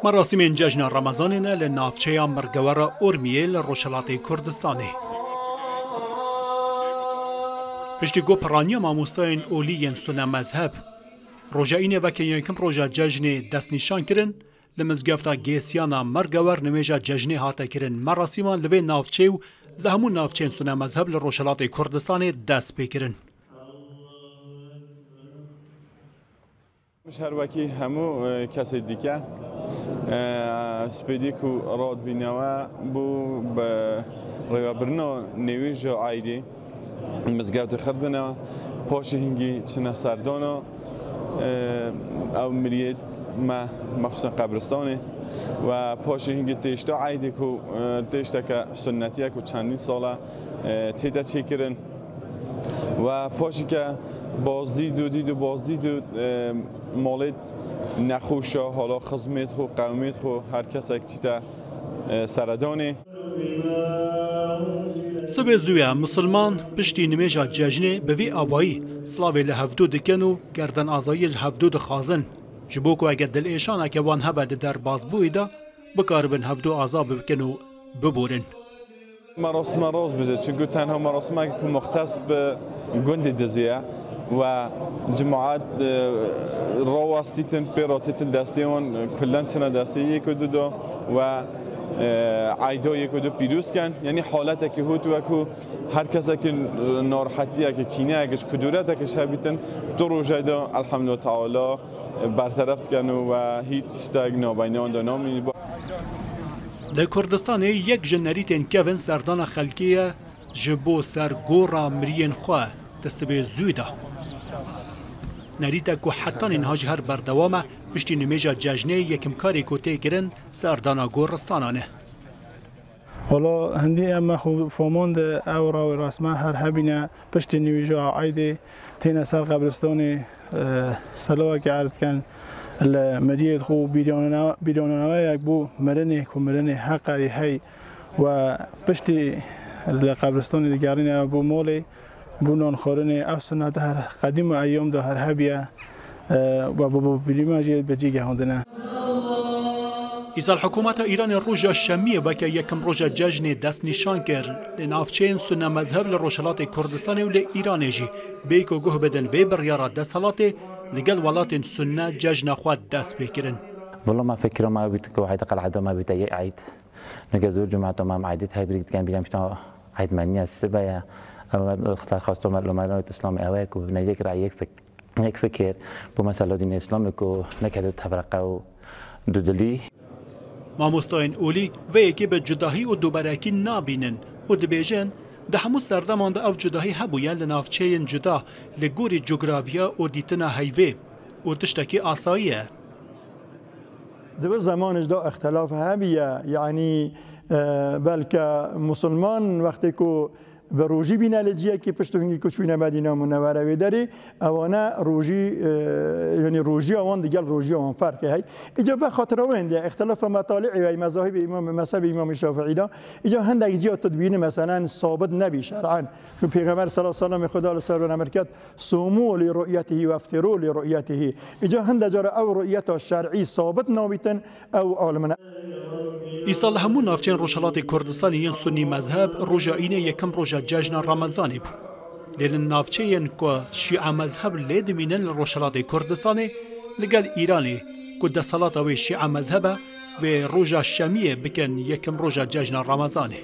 مراسم جشن رمضان لنافچه مرگور اورمیه لروشلات کردستانه. پشتی گو پرانی ماموستاین اولی سنه مذهب روژه اینه و که یکم روژه جشن دست نشان کرن لمزگفتا گیسیانا مرگور نمیجا جشن هاته کرن مراسمان لوی نافچه و لهمون نافچه سنه مذهب لروشلات کردستانه دست بکرن. مش هر وکی همو کسی دیگه سپیدی کو راد بینوا بو به ریابرنا نویج عایدی مزگفت خرد بنا پاش هنگی چنه سردانا او مریت ما مخصوصا قبرستانه و پاش هنگی تشتا عایدی کو تشتا که سنتیه کو چندین ساله تیتا چیکرن و پاشی که بازدید و مالت نخوشه حالا خدمت خو قومیت خو هر کس یک چیتا سردانه. سبب زویا مسلمان پشتی نمیجا جشنه به وی آبایی سلاوی لهفدو دکنو گردن آزایی لهفدو خازن جبو کو اگر دل ایشان که وان هبد در بازبویدا بکاربن هفدو آزاب بکنو ببورن. مراسم راز بجه چون تنها مراسم که مختص به گند دزیه و جماعت راوستیتن پیراتیتن دستیون کلن چنه دستی یک دو و عیدا یک دو پیروز کن یعنی حالت که هوت و کو هر کسی که ناراحتی که کینه اگش کدورت که شبیتن دو روزه دا الحمدلله تعالی برطرف کن و هیچ چیزی نابینان دانامی. در کردستان یک جنریتن کون سردان خلکیه جبو سر گورا مرین خواه دست به زویده. نریتا که حتی اینهاج هر بردوامه پشتی نمیجا جشنه یکم کاری که تیگرن سردانا گورستانانه. حالا هندی اما خوب فهماند او را رسمه هر هبینه پشتی نمیجا عایده تین سر قبرستان سلوه که عرض کن المدينة خو بيدوننا یک بو مرنه حقی هی و پشتی قبرستان دیگرین بو مولی بو نان خورنه افسانه هر قدیم ایام ده هر هبیه و بو بیلیماجی بجیگه هندنه. ایسال حکومت ایران روژا شمیه و که یکم روژا جشن دست نشان کرد لنافچین سنه مذهب لروشلات کردستان و ایران جی بیکو گوه بدن بی بریارا دست حالات لقل ولات سنة جشن خواد دست بكرن. والله ما فكره ما بيتك واحد قلعة ما بيتي عيد نجزور جماعة ما عيدت هاي بريد كان بيجي مشنا عيد مانيا السبايا أو خطر خاصة معلومات الإسلام أواك ونجيك رأيك فكر بمثلا دين الإسلام كو نكهد تفرقة ودودلي. ما مستعين أولي ويكي بجداهي ودوباركي نابينن ودبيجن ده همو سردمان ده او جداهی هبویه لنافچهین جدا لگوری جغرافیا و دیتنا هیوه و تشتکی آساییه. ده زمانش ده اختلاف هبیه یعنی بلکه مسلمان وقتی که به روژی بینه لجیه که پشت هنگی کچوینه مدینه منوره وی داری اوانه روژی یعنی روژی اوان دیگر روژی اوان فرقه هی ایجا به خاطر وینده اختلاف مطالعی و مذاهب مذهب امام شافعی دا ایجا هندک جیا تدبین مثلا ثابت نبی شرعا که پیغمبر صلی الله علیه و خدا علیه و امر کرد صوموا لرؤیته و افطروا لرؤیته ایجا هند جار او رؤیت شرعی ثابت نابیتن او عالمنا. ایسال همون نافچین روشلات کردستانی سنی مذهب روژا اینه یکم روژا جشن رمضانی بود. لیل نافچین که شیعه مذهب لید مینن روشلات کردستانی لگل ایرانی که دستالات و شیعه مذهب و روژا شمیه بکن یکم روژا جشن رمضانی.